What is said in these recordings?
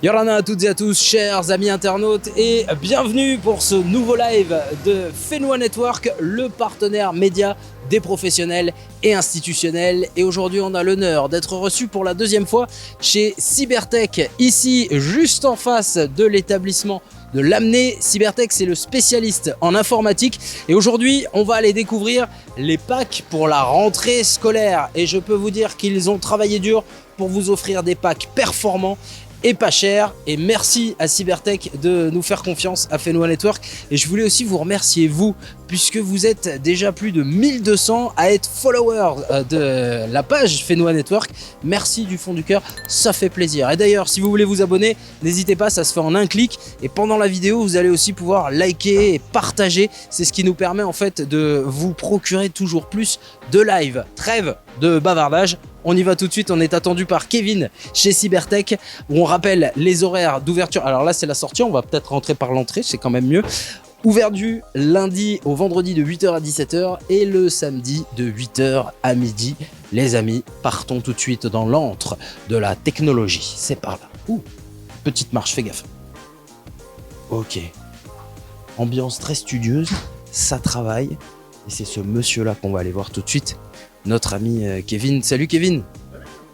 Yorana à toutes et à tous, chers amis internautes, et bienvenue pour ce nouveau live de Fenwa Network, le partenaire média des professionnels et institutionnels. Et aujourd'hui, on a l'honneur d'être reçu pour la deuxième fois chez Cybertech, ici juste en face de l'établissement de l'Amné. Cybertech, c'est le spécialiste en informatique. Et aujourd'hui, on va aller découvrir les packs pour la rentrée scolaire. Et je peux vous dire qu'ils ont travaillé dur pour vous offrir des packs performants et pas cher. Et merci à Cybertech de nous faire confiance à Fenwa Network. Et je voulais aussi vous remercier, vous, puisque vous êtes déjà plus de 1200 à être followers de la page Fenwa Network. Merci du fond du cœur, ça fait plaisir. Et d'ailleurs, si vous voulez vous abonner, n'hésitez pas, ça se fait en un clic. Et pendant la vidéo, vous allez aussi pouvoir liker et partager. C'est ce qui nous permet en fait de vous procurer toujours plus de live. Trêve de bavardage. On y va tout de suite, on est attendu par Kevin chez Cybertech, où on rappelle les horaires d'ouverture. Alors là, c'est la sortie, on va peut-être rentrer par l'entrée, c'est quand même mieux. Ouvert du lundi au vendredi de 8h à 17h et le samedi de 8h à midi. Les amis, partons tout de suite dans l'antre de la technologie. C'est par là. Ouh, petite marche, fais gaffe. Ok. Ambiance très studieuse, ça travaille. Et c'est ce monsieur-là qu'on va aller voir tout de suite. Notre ami Kevin. Salut Kevin,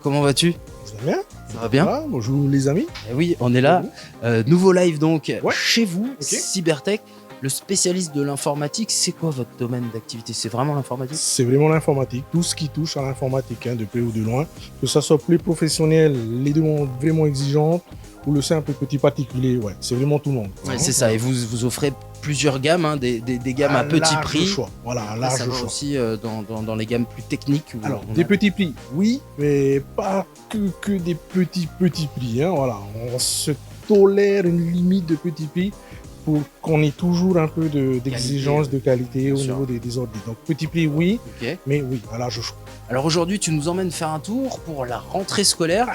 comment vas-tu? Ça va bien? Ça va bien? Ah, bonjour les amis. Eh oui, on est là. Nouveau live donc chez vous, okay. Cybertech, le spécialiste de l'informatique. C'est quoi votre domaine d'activité? C'est vraiment l'informatique? C'est vraiment l'informatique, tout ce qui touche à l'informatique, de près ou de loin. Que ça soit plus professionnel, les demandes vraiment exigeantes, ou le simple petit particulier, c'est vraiment tout le monde. Ouais, c'est ça, et vous offrez plusieurs gammes, des gammes à petit prix. Choix. Voilà, un large ça va choix. aussi dans les gammes plus techniques. Alors, des petits prix, oui, mais pas que des petits prix. Voilà, on se tolère une limite de petits prix pour qu'on ait toujours un peu d'exigence de qualité au niveau des ordres. Donc, petit prix, oui, mais oui, à large choix. Alors aujourd'hui, tu nous emmènes faire un tour pour la rentrée scolaire.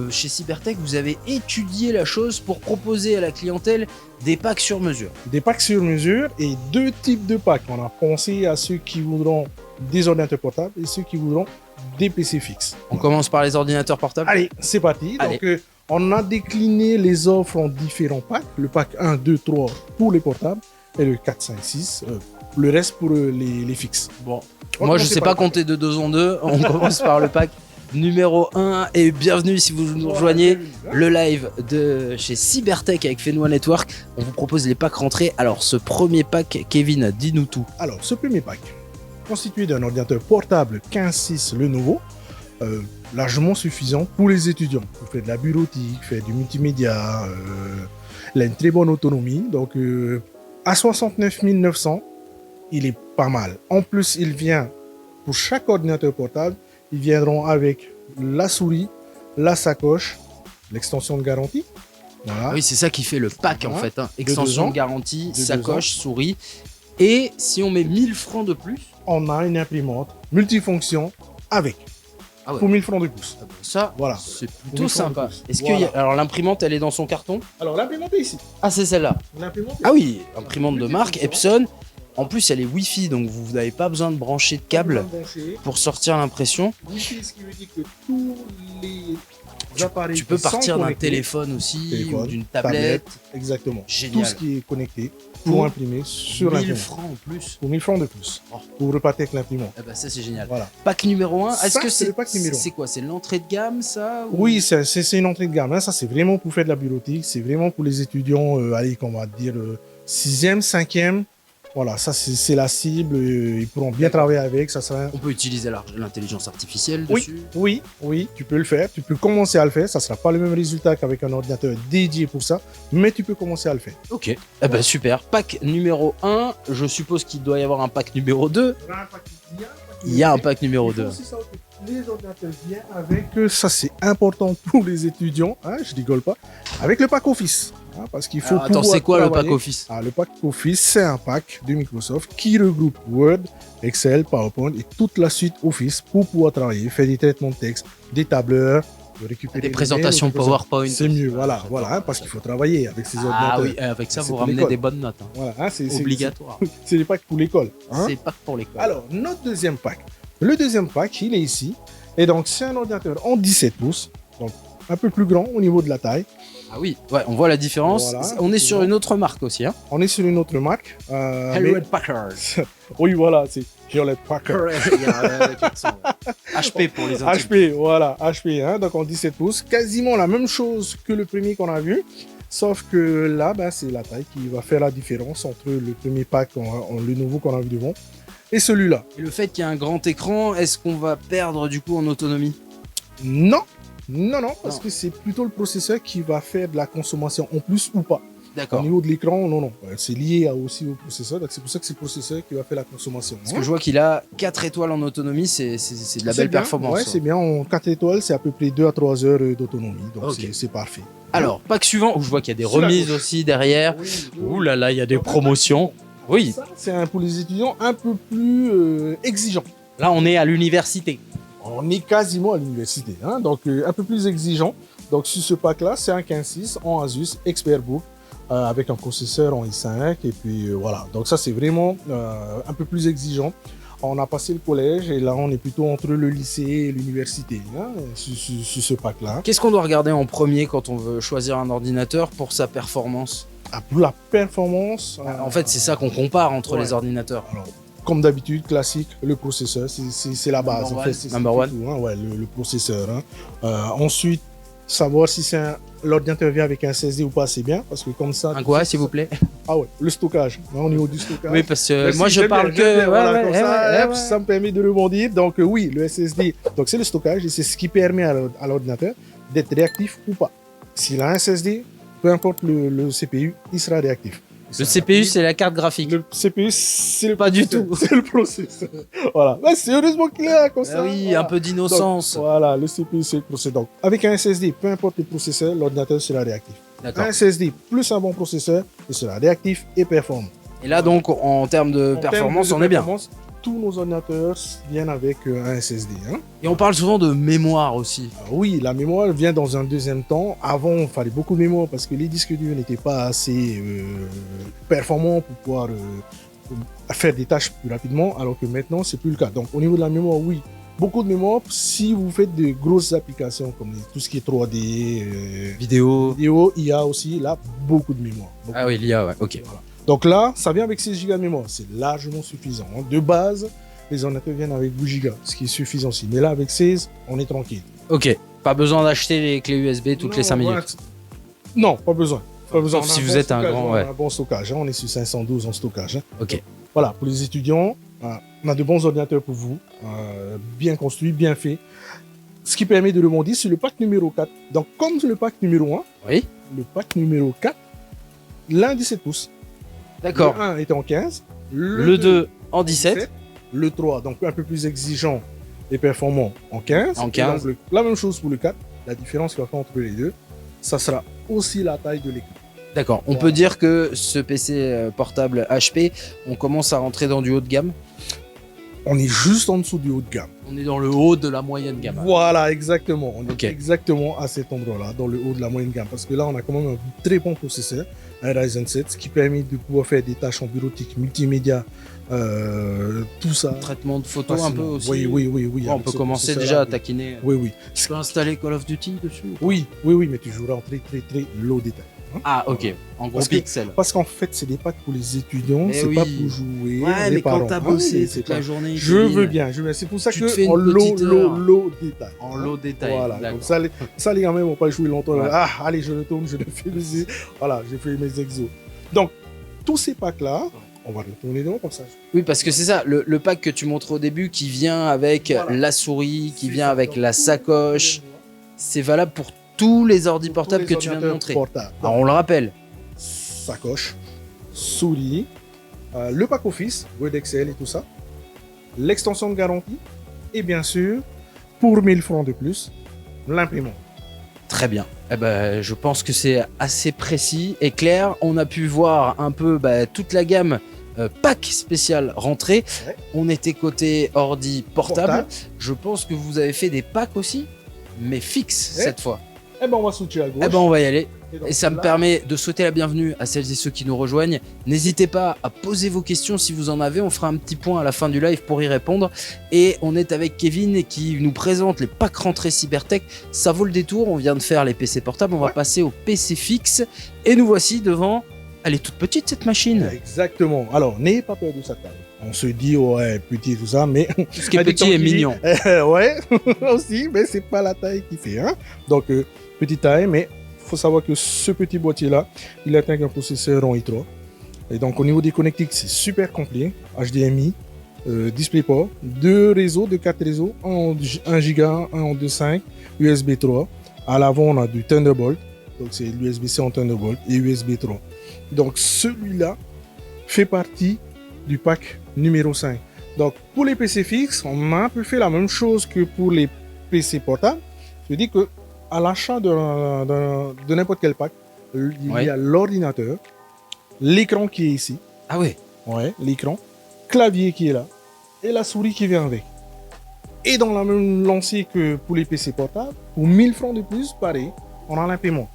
Chez Cybertech, vous avez étudié la chose pour proposer à la clientèle des packs sur mesure. Des packs sur mesure et deux types de packs. On a pensé à ceux qui voudront des ordinateurs portables et ceux qui voudront des PC fixes. On commence par les ordinateurs portables. Allez, c'est parti. Allez. Donc, on a décliné les offres en différents packs. Le pack 1, 2, 3 pour les portables et le 4, 5, 6, le reste pour les fixes. Bon. Moi, je sais pas compter de 2 en 2. On commence par le pack numéro 1. Et bienvenue si vous nous rejoignez. Le live de chez Cybertech avec Fenwa Network. On vous propose les packs rentrées. Alors, ce premier pack, Kevin, dis-nous tout. Alors, ce premier pack, constitué d'un ordinateur portable 15.6 Lenovo, largement suffisant pour les étudiants. Pour faire de la bureautique, faire du multimédia. Il a une très bonne autonomie. Donc, à 69 900, il est pas mal. En plus, il vient, pour chaque ordinateur portable, ils viendront avec la souris, la sacoche, l'extension de garantie. Voilà. Oui, c'est ça qui fait le pack en fait. Extension de garantie, sacoche, souris. Et si on met 1000 francs de plus, on a une imprimante multifonction avec. Ah ouais. Pour 1000 francs de plus. Ça, voilà. C'est plutôt sympa. Est-ce voilà. que alors l'imprimante, elle est dans son carton? Alors l'imprimante est ici. Ah, c'est celle-là. Ah oui, imprimante de marque Epson. En plus, elle est Wi-Fi, donc vous n'avez pas besoin de brancher de câble pour sortir l'impression. Wi-Fi, ce qui veut dire que tous les appareils tu peux partir d'un téléphone aussi, ou d'une tablette. Exactement. Génial. Tout ce qui est connecté pour imprimer sur l'imprimante. 1000 francs en plus. Pour 1000 francs de plus. Pour repartir avec l'imprimante. Eh ben ça, c'est génial. Voilà. Pack numéro 1. Est-ce que c'est le pack numéro 1? C'est quoi? C'est l'entrée de gamme, ça ou... Oui, c'est une entrée de gamme. Ça, c'est vraiment pour faire de la bureautique. C'est vraiment pour les étudiants, allez, on va dire 6e, 5e. Voilà, ça c'est la cible, ils pourront bien travailler avec. Ça sera... On peut utiliser l'intelligence artificielle dessus? Oui, tu peux le faire, tu peux commencer à le faire. Ça ne sera pas le même résultat qu'avec un ordinateur dédié pour ça, mais tu peux commencer à le faire. Ok, eh ben, super. Pack numéro 1, je suppose qu'il doit y avoir un pack numéro 2. Il y a un pack numéro 2. Les ordinateurs viennent avec, ça c'est important pour les étudiants, je rigole pas, avec le pack Office. Parce qu'il faut attends, c'est quoi le pack Office? Le pack Office, c'est un pack de Microsoft qui regroupe Word, Excel, PowerPoint et toute la suite Office pour pouvoir travailler, faire des traitements de texte, des tableurs, récupérer des présentations PowerPoint. C'est mieux, voilà, parce qu'il faut travailler avec ces ordinateurs. Ah oui, avec ça, vous ramenez des bonnes notes. Voilà, c'est obligatoire. C'est les packs pour l'école. C'est pas pour l'école. Alors, notre deuxième pack. Le deuxième pack, il est ici. Et donc, c'est un ordinateur en 17 pouces. Donc, un peu plus grand au niveau de la taille. Ah oui, ouais, on voit la différence. Voilà, On est sur une autre marque aussi. Hein. On est sur une autre marque. Hewlett Packard. Oui, voilà, c'est Hewlett Packard. Il y a, HP pour les intimes. HP, voilà, HP, hein, donc en 17 pouces. Quasiment la même chose que le premier qu'on a vu. Sauf que là, ben, c'est la taille qui va faire la différence entre le premier pack, le nouveau qu'on a vu devant, et celui-là. Et le fait qu'il y ait un grand écran, est-ce qu'on va perdre du coup en autonomie? Non, parce que c'est plutôt le processeur qui va faire de la consommation en plus ou pas. Au D'accord. niveau de l'écran, non. C'est lié aussi au processeur, donc c'est pour ça que c'est le processeur qui va faire la consommation. Parce que je vois qu'il a 4 étoiles en autonomie, c'est de la belle bien, performance. Ouais, c'est bien. En 4 étoiles, c'est à peu près 2 à 3 heures d'autonomie, donc Ok. c'est parfait. Alors, pack suivant, où je vois qu'il y a des Sur la remises gauche. aussi derrière. Ouh là là, il y a des promotions. Oui, Ça, c'est pour les étudiants un peu plus exigeants. là on est à l'université. On est quasiment à l'université, hein, donc un peu plus exigeant. Donc sur ce pack-là, c'est un 15.6 en Asus ExpertBook avec un processeur en i5 et puis voilà. Donc ça c'est vraiment un peu plus exigeant. On a passé le collège et là on est plutôt entre le lycée et l'université hein, sur ce pack-là. Qu'est-ce qu'on doit regarder en premier quand on veut choisir un ordinateur pour sa performance? Ah, pour la performance, En fait, c'est ça qu'on compare entre Ouais. les ordinateurs. alors, comme d'habitude, classique, le processeur, c'est la base. Number En fait, one. c'est Number tout, one. hein, ouais, le processeur. Hein. Ensuite, savoir si l'ordinateur vient avec un SSD ou pas, c'est bien, parce que comme ça... Un quoi, s'il vous plaît? Ah ouais, le stockage, hein, au niveau du stockage. Oui, parce que Merci, moi je j'aime parle bien, que. j'aime bien, voilà, Ouais, comme ouais, ça, ouais, hop, ouais. ça me permet de rebondir. Donc oui, le SSD, donc c'est le stockage et c'est ce qui permet à l'ordinateur d'être réactif ou pas. S'il a un SSD, peu importe le CPU, il sera réactif. Le CPU, c'est la carte graphique. Le CPU, c'est le Pas du processeur, tout. C'est le processeur. Voilà. Ouais, c'est heureusement clair comme ça. Ah oui, Voilà. un peu d'innocence. Donc, voilà, le CPU, c'est le processeur. Donc, avec un SSD, peu importe le processeur, l'ordinateur sera réactif. D'accord. Un SSD plus un bon processeur, il sera réactif et performant. Et là, donc, en termes de En performance, termes on de est bien. performance, tous nos ordinateurs viennent avec un SSD. Hein. Et on parle souvent de mémoire aussi. Alors oui, la mémoire vient dans un deuxième temps. Avant, il fallait beaucoup de mémoire parce que les disques durs n'étaient pas assez performants pour pouvoir faire des tâches plus rapidement, alors que maintenant, c'est plus le cas. Donc, au niveau de la mémoire, oui, beaucoup de mémoire. Si vous faites de grosses applications comme tout ce qui est 3D, Vidéo. vidéo, il y a aussi là beaucoup de mémoire. Beaucoup. Ah oui, l'IA, ouais, ok. Voilà. Donc là, ça vient avec 6 Go de mémoire. C'est largement suffisant. Hein. De base, les ordinateurs viennent avec 12 Go, ce qui est suffisant aussi. Mais là, avec 16, on est tranquille. Ok. Pas besoin d'acheter les clés USB toutes les 5 minutes. Voilà. Non, pas besoin. Pas besoin. Sauf On a si un vous bon êtes un stockage, grand, on a ouais. un bon stockage. Hein. On est sur 512 en stockage. Hein. Ok. Voilà, pour les étudiants, on a de bons ordinateurs pour vous, bien construits, bien faits. Ce qui permet de rebondir sur le pack numéro 4. Donc, comme le pack numéro 1, Oui. le pack numéro 4, l'un 17 pouces. D'accord. Le 1 est en 15. Le 2 en 17. Le 3, donc un peu plus exigeant et performant en 15. En 15. Et donc, la même chose pour le 4. La différence qu'il y a entre les deux, ça sera aussi la taille de l'écran. D'accord. On peut dire que ce PC portable HP, on commence à rentrer dans du haut de gamme. On est juste en dessous du haut de gamme. On est dans le haut de la moyenne gamme. Voilà, exactement. On Ok. est exactement à cet endroit-là, dans le haut de la moyenne gamme. Parce que là, on a quand même un très bon processeur, un Ryzen 7, ce qui permet de pouvoir faire des tâches en bureautique, multimédia, tout ça. Traitement de photos un peu facilement. aussi. Oui. Ouais, on avec peut ce commencer processeur-là, déjà à oui. taquiner. Oui. Je peux installer Call of Duty dessus? Oui, mais tu joueras en très low détail. Hein. Ah, ok. En gros Parce que- pixels. Parce qu'en fait, c'est des packs pour les étudiants, Eh c'est oui. pas pour jouer. Ouais, les mais quand parents. t'as Ah bossé oui, c'est toute la pas- journée, Je Kevin, veux bien. C'est pour ça Tu que te fais une en petite heure. low détail. En low détail. Voilà, d'accord. donc ça, les gamins vont pas jouer longtemps. Ouais. Ah, allez, je retourne, je le fais mes... Voilà, j'ai fait mes exos. Donc, tous ces packs-là, on va retourner dedans comme ça. Oui, parce que c'est ça, le pack que tu montres au début qui vient avec Voilà. la souris, qui C'est vient ça. avec Donc, la tous sacoche, c'est valable pour tous les ordi portables que tu viens de montrer. Portables. Alors on le rappelle, Sacoche, souris, le pack Office, Word, Excel et tout ça, l'extension de garantie, et bien sûr, pour 1000 francs de plus, l'imprimante. très bien. Eh ben, je pense que c'est assez précis et clair. On a pu voir un peu toute la gamme pack spécial rentrée. Ouais. On était côté ordi portable. Portable. Je pense que vous avez fait des packs aussi, mais fixes Ouais. cette fois. Eh ben, on va switcher à gauche. Eh ben, on va y aller. Et ça me permet de souhaiter la bienvenue à celles et ceux qui nous rejoignent. N'hésitez pas à poser vos questions si vous en avez. On fera un petit point à la fin du live pour y répondre. Et on est avec Kevin qui nous présente les packs rentrées Cybertech. Ça vaut le détour. On vient de faire les PC portables. On va passer aux PC fixes. Et nous voici devant. Elle est toute petite cette machine. Exactement. Alors, n'ayez pas peur de sa taille. On se dit, ouais, petit, tout ça, mais. Tout ce qui est petit est mignon. Ouais, aussi, mais c'est pas la taille qui fait. Hein. Donc, petite taille, mais il faut savoir que ce petit boîtier-là, il atteint un processeur en i3. Et donc, au niveau des connectiques, c'est super complet. HDMI, DisplayPort, 2 réseaux, 4 réseaux, un en 1 Go, un en 2.5, USB 3. À l'avant, on a du Thunderbolt. Donc, c'est l'USB-C en Thunderbolt et USB 3. Donc, celui-là fait partie du pack numéro 5. Donc, pour les PC fixes, on a un peu fait la même chose que pour les PC portables. Je dis que à l'achat de n'importe quel pack, il y a l'ordinateur, l'écran qui est ici. Ah ouais. Ouais, l'écran, clavier qui est là et la souris qui vient avec. Et dans la même lancée que pour les PC portables, pour 1000 francs de plus, pareil, on a un paiement.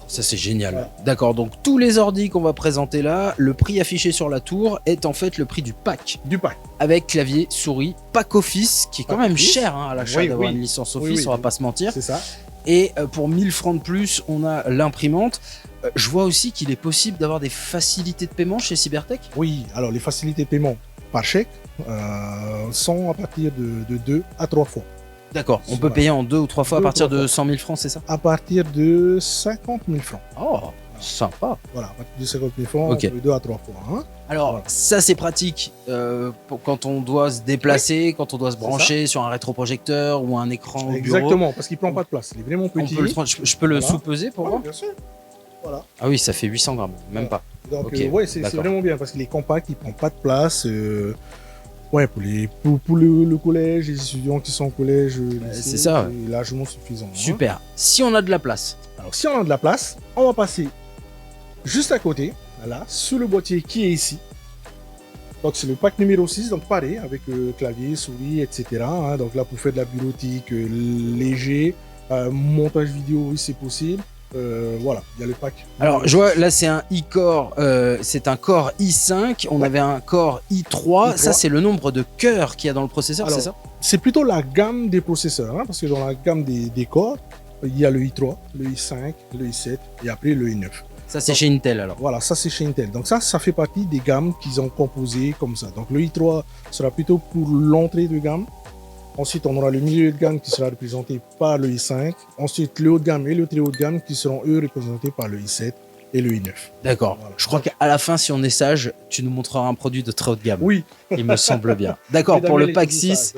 Ça c'est génial. Ouais. D'accord, donc tous les ordis qu'on va présenter là, le prix affiché sur la tour est en fait le prix du pack. Du pack. Avec clavier, souris, pack Office, qui est quand même Office. cher hein, à l'achat d'avoir une licence Office, on va pas se mentir. C'est ça. Et pour 1000 francs de plus, on a l'imprimante. Je vois aussi qu'il est possible d'avoir des facilités de paiement chez Cybertech. Oui, alors les facilités de paiement par chèque sont à partir de 2 à 3 fois. D'accord, on peut payer en 2 ou 3 fois à partir de 100 000 francs, c'est ça? À partir de 50 000 francs. Oh, sympa. Voilà, à partir de 50 000 francs, Okay. on peut 2 à 3 fois. Hein. Alors, Voilà. ça c'est pratique quand on doit se déplacer, quand on doit se brancher sur un rétroprojecteur ou un écran au bureau. Exactement, parce qu'il ne prend pas de place. Il est vraiment petit. Je peux le sous-peser pour voir? Bien sûr. Voilà. Ah oui, ça fait 800 grammes, même pas. Donc, Okay, ouais, c'est vraiment bien parce qu'il est compact, il ne prend pas de place. Ouais, pour le collège, les étudiants qui sont au collège, c'est ça. C'est largement suffisant. Super. Hein. Si on a de la place. Alors, si on a de la place, on va passer juste à côté, là, sur le boîtier qui est ici. Donc, c'est le pack numéro 6, donc pareil, avec clavier, souris, etc. Hein. Donc là, pour faire de la bureautique léger, montage vidéo, oui, c'est possible. Voilà, il y a le pack. Alors, je vois, là, c'est un i-Core, c'est un Core i5. On avait un Core i3. Ça, c'est le nombre de cœurs qu'il y a dans le processeur, c'est ça? C'est plutôt la gamme des processeurs, hein, parce que dans la gamme des corps, il y a le i3, le i5, le i7 et après le i9. Ça, c'est chez Intel, alors? Voilà, ça, c'est chez Intel. Donc ça fait partie des gammes qu'ils ont composées comme ça. Donc le i3 sera plutôt pour l'entrée de gamme. Ensuite, on aura le milieu de gamme qui sera représenté par le i5. Ensuite, le haut de gamme et le très haut de gamme qui seront, eux, représentés par le i7 et le i9. D'accord. Voilà. Je crois qu'à la fin, si on est sage, tu nous montreras un produit de très haut de gamme. Oui. Il me semble bien. D'accord, pour le pack 6.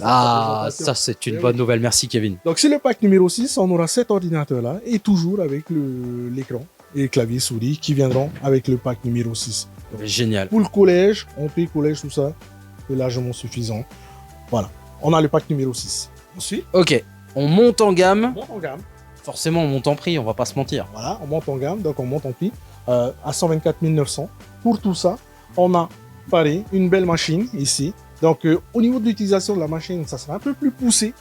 Ah, ça, c'est une bonne nouvelle. Merci, Kevin. Donc, sur le pack numéro 6, on aura cet ordinateur-là et toujours avec l'écran et le clavier souris qui viendront avec le pack numéro 6. Donc, génial. Pour le collège, entrée, collège, tout ça, c'est largement suffisant. Voilà. On a le pack numéro 6. Ensuite, ok, on monte en gamme. On monte en gamme. Forcément, on monte en prix, on va pas se mentir. Voilà, on monte en gamme, donc on monte en prix à 124 900. Pour tout ça, on a pareil, une belle machine ici. Donc, au niveau de l'utilisation de la machine, ça sera un peu plus poussé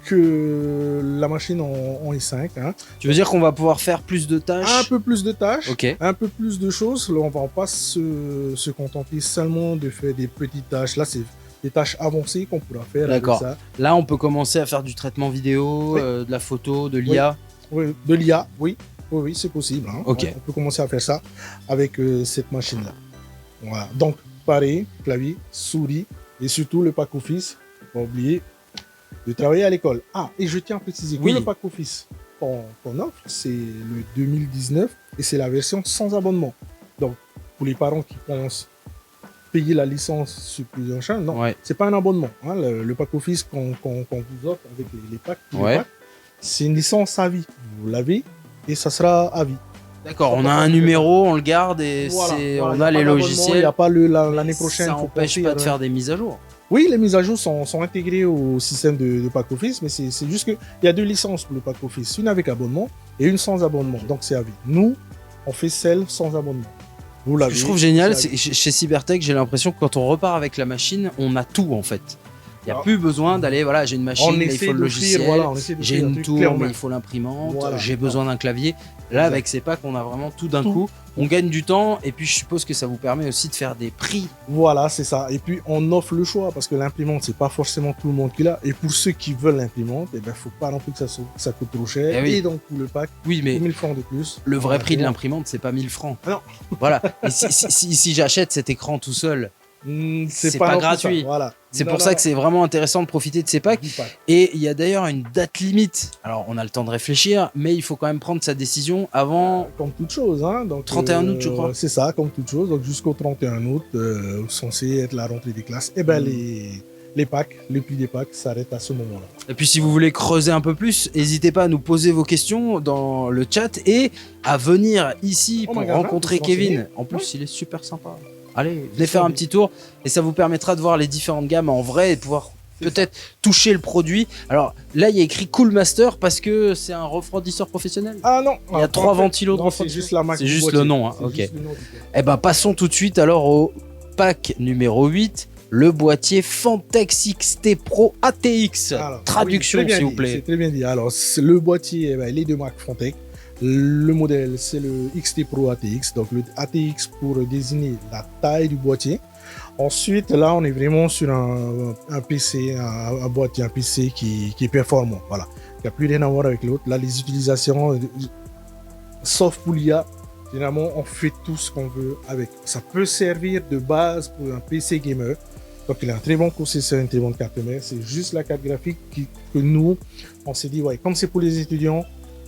que la machine en i5. Hein. Tu veux dire qu'on va pouvoir faire plus de tâches? Un peu plus de tâches, okay. Un peu plus de choses. Là, on va pas se contenter seulement de faire des petites tâches. Là, c'est des tâches avancées qu'on pourra faire. D'accord. Là, on peut commencer à faire du traitement vidéo, de la photo, de l'IA. Oui, de l'IA, oui. Oui, c'est possible. Hein. Okay. On peut commencer à faire ça avec cette machine-là. Voilà. Donc, pareil, clavier, souris et surtout le pack Office. Pas oublier de travailler à l'école. Ah, et je tiens à préciser que le pack Office qu'on offre, c'est le 2019 et c'est la version sans abonnement. Donc, pour les parents qui pensent payer la licence sur plusieurs chaînes, non, c'est pas un abonnement. Hein. Le pack Office qu'on vous offre avec les packs, c'est une licence à vie. Vous l'avez et ça sera à vie. D'accord, on a un numéro, on le garde et on a les logiciels. Il n'y a pas l'année prochaine. Ça n'empêche pas de faire des mises à jour. Oui, les mises à jour sont intégrées au système de pack Office, mais c'est juste qu'il y a 2 licences pour le pack Office, une avec abonnement et une sans abonnement. Donc c'est à vie. Nous, on fait celle sans abonnement. Ce que je trouve génial, c'est chez Cybertech, j'ai l'impression que quand on repart avec la machine, on a tout en fait. Il n'y a plus besoin d'aller, voilà, j'ai une machine, mais il faut le logiciel, j'ai une tour, mais il faut l'imprimante, j'ai besoin d'un clavier. Là, avec ces packs, on a vraiment tout d'un coup. On gagne du temps et puis je suppose que ça vous permet aussi de faire des prix. Voilà, c'est ça. Et puis on offre le choix parce que l'imprimante, c'est pas forcément tout le monde qui l'a. Et pour ceux qui veulent l'imprimante, eh ben, faut pas non plus que ça coûte trop cher. Et donc pour le pack, oui, mais 1000 francs de plus. Le vrai prix de l'imprimante, c'est pas 1000 francs. Non. Voilà. Et si j'achète cet écran tout seul, c'est pas gratuit. Voilà. C'est pour ça que c'est vraiment intéressant de profiter de ces packs. Et il y a d'ailleurs une date limite. Alors, on a le temps de réfléchir, mais il faut quand même prendre sa décision avant. Comme toute chose. Hein. Donc, 31 août, je crois. C'est ça, comme toute chose. Donc, jusqu'au 31 août, censé être la rentrée des classes. Et ben, les packs, le prix des packs s'arrête à ce moment-là. Et puis, si vous voulez creuser un peu plus, n'hésitez pas à nous poser vos questions dans le chat et à venir ici pour rencontrer Kevin. En plus, il est super sympa. Allez, venez faire un petit tour et ça vous permettra de voir les différentes gammes en vrai et de pouvoir peut-être toucher le produit. Alors là, il y a écrit Cool Master parce que c'est un refroidisseur professionnel. Ah non, il y a 3 ventilos de refroidisseur. C'est juste la marque. C'est juste le nom. Hein. Ok. Eh ben, passons tout de suite alors au pack numéro 8. Le boîtier Fantex XT Pro ATX. Alors, traduction, s'il vous plaît. C'est très bien dit. Alors, le boîtier, il est de marque Fantex. Le modèle, c'est le XT Pro ATX. Donc, le ATX pour désigner la taille du boîtier. Ensuite, là, on est vraiment sur un PC, un boîtier, un PC qui est performant. Voilà. Il n'y a plus rien à voir avec l'autre. Là, les utilisations, sauf pour l'IA, généralement, on fait tout ce qu'on veut avec. Ça peut servir de base pour un PC gamer. Donc, il a un très bon processeur, une très bonne carte mère. C'est juste la carte graphique que nous, on s'est dit, ouais, comme c'est pour les étudiants,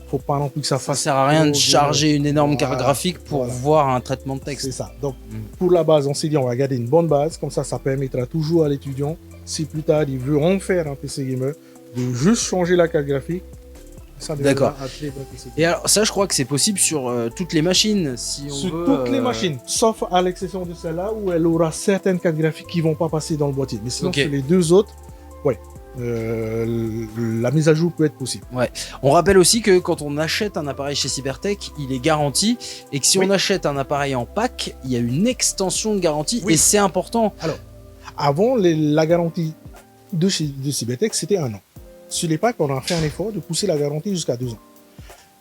faut pas non plus que ça fasse. Ça sert à rien de charger une énorme carte graphique pour voir un traitement de texte. C'est ça. Donc, pour la base, on s'est dit, on va garder une bonne base. Comme ça permettra toujours à l'étudiant, si plus tard, il veut en faire un PC gamer, de juste changer la carte graphique. D'accord. Et alors, ça, je crois que c'est possible sur toutes les machines. Si on sur veut, toutes les machines, sauf à l'exception de celle-là où elle aura certaines cartes graphiques qui vont pas passer dans le boîtier. Mais sinon, sur les deux autres, ouais. La mise à jour peut être possible. Ouais. On rappelle aussi que quand on achète un appareil chez Cybertech, il est garanti et que si on achète un appareil en pack, il y a une extension de garantie et c'est important. Alors, avant, la garantie de Cybertech, c'était 1 an. Sur les packs, on a fait un effort de pousser la garantie jusqu'à 2 ans.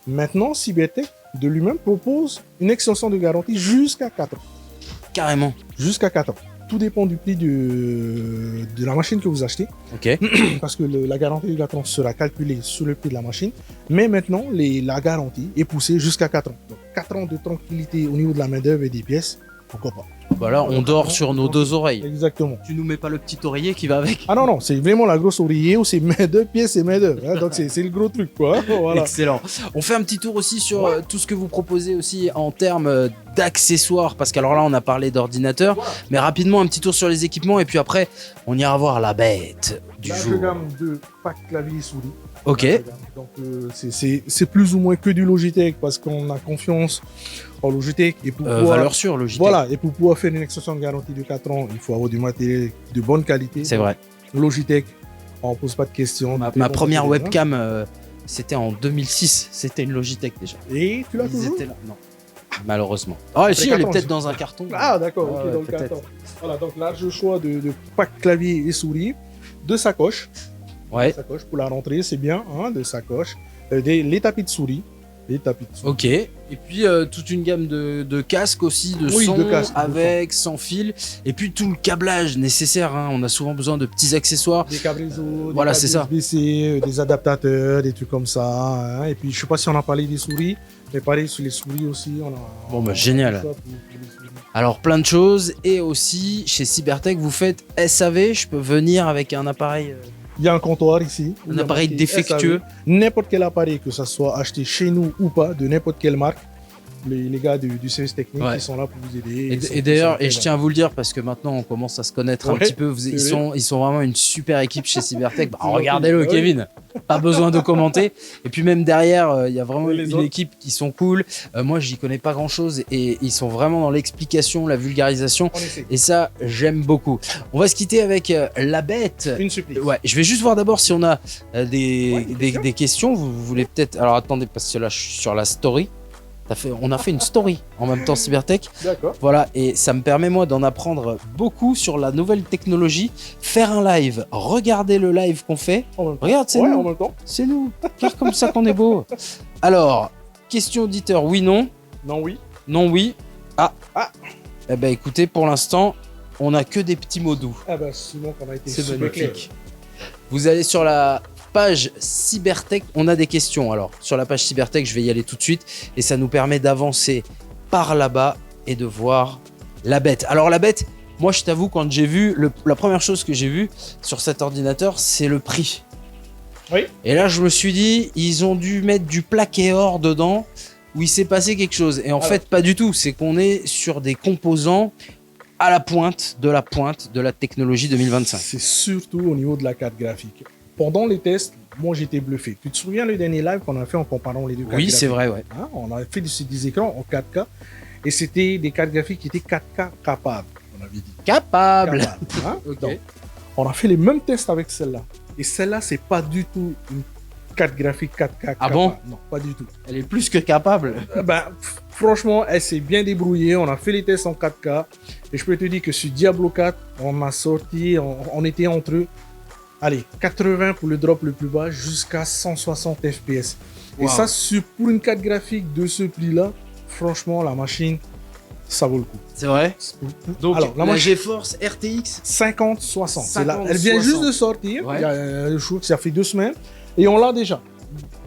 Maintenant, Cybertech de lui-même propose une extension de garantie jusqu'à 4 ans. Carrément. Jusqu'à 4 ans. Tout dépend du prix de la machine que vous achetez. Ok. Parce que la garantie de 4 ans sera calculée sur le prix de la machine. Mais maintenant, la garantie est poussée jusqu'à 4 ans. Donc 4 ans de tranquillité au niveau de la main-d'œuvre et des pièces, pourquoi pas. Voilà, on dort sur nos 2 oreilles. Exactement. Tu nous mets pas le petit oreiller qui va avec? Ah non, c'est vraiment la grosse oreiller où c'est main-d'œuvre, pièces et main-d'œuvre. Hein, donc c'est le gros truc, quoi. Voilà. Excellent. On fait un petit tour aussi sur tout ce que vous proposez aussi en termes d'accessoires, parce qu'alors là, on a parlé d'ordinateur, mais rapidement, un petit tour sur les équipements, et puis après, on ira voir la bête du jour. Large gamme de pack clavier et souris. Ok. Donc c'est plus ou moins que du Logitech, parce qu'on a confiance en Logitech. Et pour pouvoir, valeur sûre, Logitech. Voilà, et pour pouvoir faire une extension de garantie de 4 ans, il faut avoir du matériel de bonne qualité. C'est vrai. Logitech, on ne pose pas de questions. Ma première webcam, c'était en 2006. C'était une Logitech déjà. Et tu l'as toujours? Là. Non. Malheureusement. Ah, si, elle est peut-être dans un carton. Ah, d'accord, ok, dans le carton. Voilà, donc large choix de pack clavier et souris, de sacoches. Ouais. De sacoches pour la rentrée, c'est bien, hein, de sacoches. Les tapis de souris. Ok. Et puis toute une gamme de casques aussi, de son, avec, sans fil. Et puis tout le câblage nécessaire. Hein. On a souvent besoin de petits accessoires. Des câbles réseau, voilà, des câbles USB-C, des adaptateurs, des trucs comme ça. Hein. Et puis je sais pas si on a parlé des souris, mais pareil sur les souris aussi. Bon, bah génial. Alors plein de choses. Et aussi chez Cybertech, vous faites SAV. Je peux venir avec un appareil. Il y a un comptoir ici. Un appareil défectueux. N'importe quel appareil, que ça soit acheté chez nous ou pas, de n'importe quelle marque. Les gars du service technique qui sont là pour vous aider. Et d'ailleurs, je tiens à vous le dire parce que maintenant on commence à se connaître un petit peu. Ils sont vraiment une super équipe chez Cybertech. Bah, regardez-le, Kevin. Pas besoin de commenter. Et puis même derrière, il y a vraiment une équipe qui sont cool. Moi, j'y connais pas grand-chose et ils sont vraiment dans l'explication, la vulgarisation. Et ça, j'aime beaucoup. On va se quitter avec la bête. Une surprise. Ouais, je vais juste voir d'abord si on a des questions. Vous voulez peut-être. Alors attendez, parce que là, je suis sur la story. On a fait une story en même temps Cybertech. D'accord. Voilà, et ça me permet moi d'en apprendre beaucoup sur la nouvelle technologie. Faire un live, regarder le live qu'on fait. Regarde, c'est Ouais, nous. en même temps. C'est nous. Regarde comme ça qu'on est beau. Alors, question auditeur, oui, non. Non, oui. Non, oui. Ah. Ah. Eh ben écoutez, pour l'instant, on n'a que des petits mots doux. Ah bah, sinon, qu'on a été C'est super magnifique. clair. Vous allez sur la page Cybertech, on a des questions. Alors, sur la page Cybertech, je vais y aller tout de suite et ça nous permet d'avancer par là-bas et de voir la bête. Alors, la bête, moi, je t'avoue, quand j'ai vu, la première chose que j'ai vue sur cet ordinateur, c'est le prix. Oui. Et là, je me suis dit, ils ont dû mettre du plaqué or dedans où il s'est passé quelque chose. Et en fait, pas du tout. C'est qu'on est sur des composants à la pointe de la technologie 2025. C'est surtout au niveau de la carte graphique. Pendant les tests, moi j'étais bluffé. Tu te souviens le dernier live qu'on a fait en comparant les deux cartes Oui, graphiques? c'est vrai, ouais. Hein, on a fait des écrans en 4K et c'était des cartes graphiques qui étaient 4K capables, on avait dit. Capable. Hein? Ok. Donc, on a fait les mêmes tests avec celle-là. Et celle-là, c'est pas du tout une carte graphique 4K capable. Ah bon? Non, pas du tout. Elle est plus que capable. Franchement, elle s'est bien débrouillée. On a fait les tests en 4K. Et je peux te dire que sur Diablo 4, on a sorti, on était entre, allez, 80 pour le drop le plus bas jusqu'à 160 FPS. Et Wow. ça, pour une carte graphique de ce prix-là, franchement, la machine, ça vaut le coup. C'est vrai. Donc, Alors, la machine, GeForce RTX 50-60. 50-60. Elle vient juste de sortir. Ouais. Il y a, je trouve que ça fait 2 semaines. Et on l'a déjà.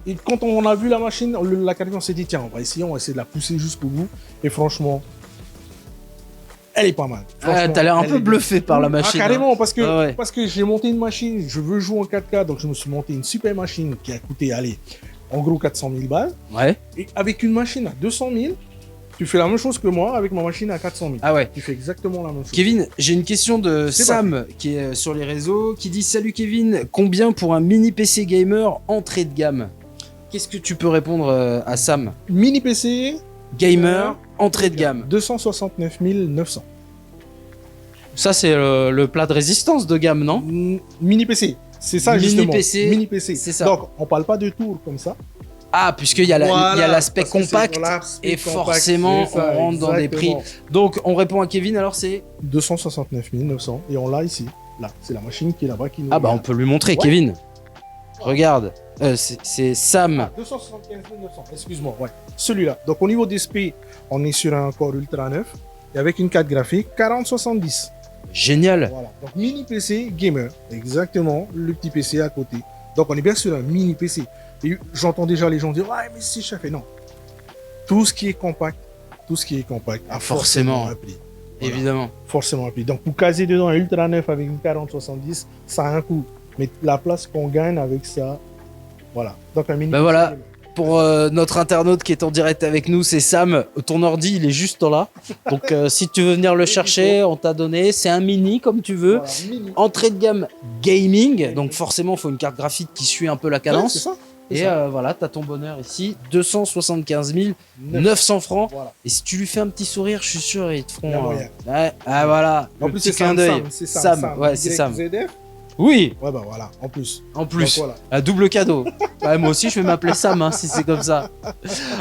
Et quand on a vu la machine, la carte, on s'est dit, tiens, on va essayer de la pousser jusqu'au bout. Et franchement, elle est pas mal. Ah, t'as l'air un peu bluffé par la machine. Carrément, parce que, Ah ouais. parce que j'ai monté une machine, je veux jouer en 4K, donc je me suis monté une super machine qui a coûté, allez, en gros 400 000 balles. Ouais. Et avec une machine à 200 000, tu fais la même chose que moi avec ma machine à 400 000. Ah ouais. Tu fais exactement la même chose. Kevin, j'ai une question de C'est Sam qui est sur les réseaux qui dit: salut Kevin, combien pour un mini PC gamer entrée de gamme? Qu'est-ce que tu peux répondre à Sam? Mini PC, Gamer, entrée de gamme. 269 900. Ça, c'est le plat de résistance de gamme, non? Mini PC, c'est ça Mini justement. PC, Mini PC, c'est ça. Donc, on parle pas de tour comme ça. Ah, puisqu'il y a l'aspect parce que c'est compact l'aspect et compact, forcément, c'est ça, on rentre dans des prix. exactement. Donc, on répond à Kevin, alors c'est... 269 900 et on l'a ici. Là, c'est la machine qui est là-bas qui nous Ah bah, on regarde. peut lui montrer, Ouais. Kevin. Regarde, c'est Sam. 275 900, excuse-moi, ouais. Celui-là. Donc, au niveau des specs, on est sur un Core Ultra 9 et avec une carte graphique 4070. Génial. Voilà. Donc, mini PC gamer. Exactement. Le petit PC à côté. Donc, on est bien sur un mini PC. Et j'entends déjà les gens dire, ouais, mais si, chef. Et non. Tout ce qui est compact a Forcément. un prix. Voilà. Évidemment. Forcément un prix. Donc, pour caser dedans un Ultra 9 avec une 4070, ça a un coût. Mais la place qu'on gagne avec ça, voilà. Donc, un mini Bah PC voilà. gamer. Pour notre internaute qui est en direct avec nous, c'est Sam. Ton ordi, il est juste là. Donc, si tu veux venir le chercher, on t'a donné. C'est un mini, comme tu veux. Voilà, mini. Entrée de gamme gaming. Donc, forcément, il faut une carte graphique qui suit un peu la Ouais, cadence. c'est ça. Et voilà, t'as ton bonheur ici. 275 900 francs. Voilà. Et si tu lui fais un petit sourire, je suis sûr, ils te Il y a feront. moyen. Ouais, ah voilà. En le plus, petit c'est clin Sam, d'œil. c'est Sam, ouais, c'est Sam. YZF. Oui, Ouais, bah voilà, en plus. en plus. Donc, voilà. Un double cadeau. Ouais, moi aussi, je vais m'appeler Sam hein, si c'est comme ça.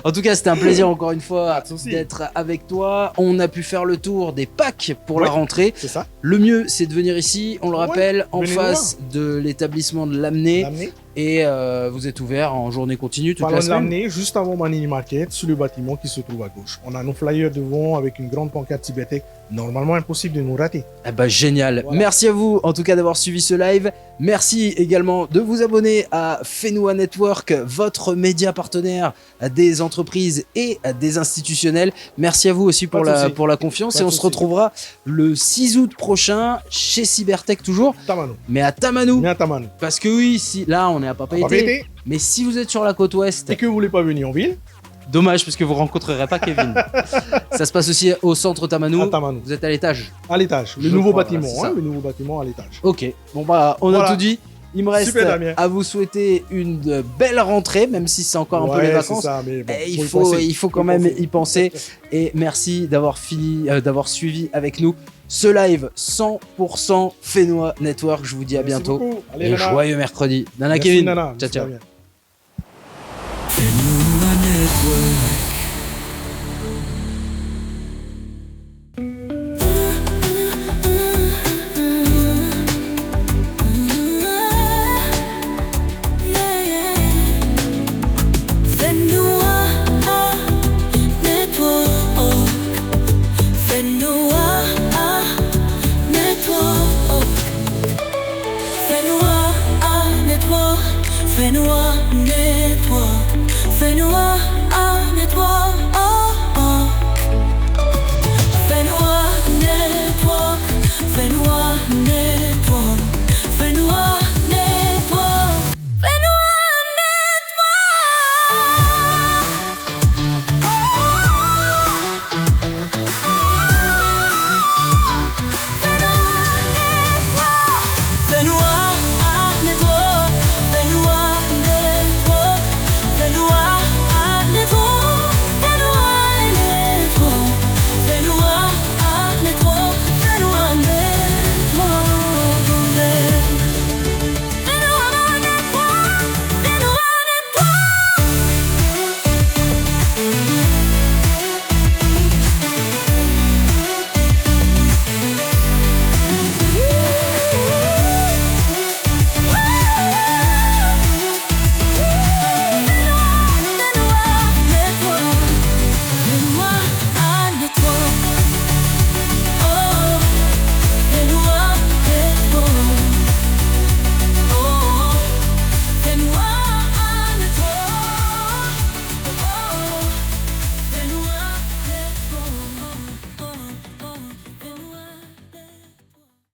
En tout cas, c'était un plaisir encore une fois Pas de souci. d'être avec toi. On a pu faire le tour des packs pour la Ouais. rentrée. C'est ça. Le mieux, c'est de venir ici. On le Ouais, rappelle, en venez nous face de l'établissement de l'Amener. L'amener. Et vous êtes ouvert en journée continue toute Parlons la de semaine. l'amener juste avant Manini Market, sur le bâtiment qui se trouve à gauche. On a nos flyers devant avec une grande pancarte Cybertech. Normalement impossible de nous rater. Eh ben, génial. Voilà. Merci à vous en tout cas d'avoir suivi ce live. Merci également de vous abonner à Fenua Network, votre média partenaire des entreprises et des institutionnels. Merci à vous aussi pour, Pas de souci. pour la confiance. Pas Et de on se souci. retrouvera le 6 août prochain chez Cybertech toujours, Tamano. mais à Tamanou. Bien Tamano. Parce que oui, là on est à Papeete. Papeete. Mais si vous êtes sur la côte ouest, Et que vous voulez pas venir en ville, dommage parce que vous rencontrerez pas Kevin. Ça se passe aussi au centre Tamanou. à Tamano. Vous êtes à l'étage. À l'étage. Le Je nouveau crois, bâtiment. voilà, c'est ça. Le nouveau bâtiment à l'étage. Ok, bon bah on a Voilà. tout dit. Il me reste Super, Damien. à vous souhaiter une belle rentrée, même si c'est encore un peu les Ouais, vacances. c'est ça, mais bon, Eh, faut y penser. il faut quand Faut même penser. y penser. Et merci d'avoir d'avoir suivi avec nous ce live 100% Fenua Network. Je vous dis à Merci bientôt. beaucoup. Allez, Et Nana. joyeux mercredi. Nana Merci, Kevin. Nana. Ciao, ciao. Merci, Damien.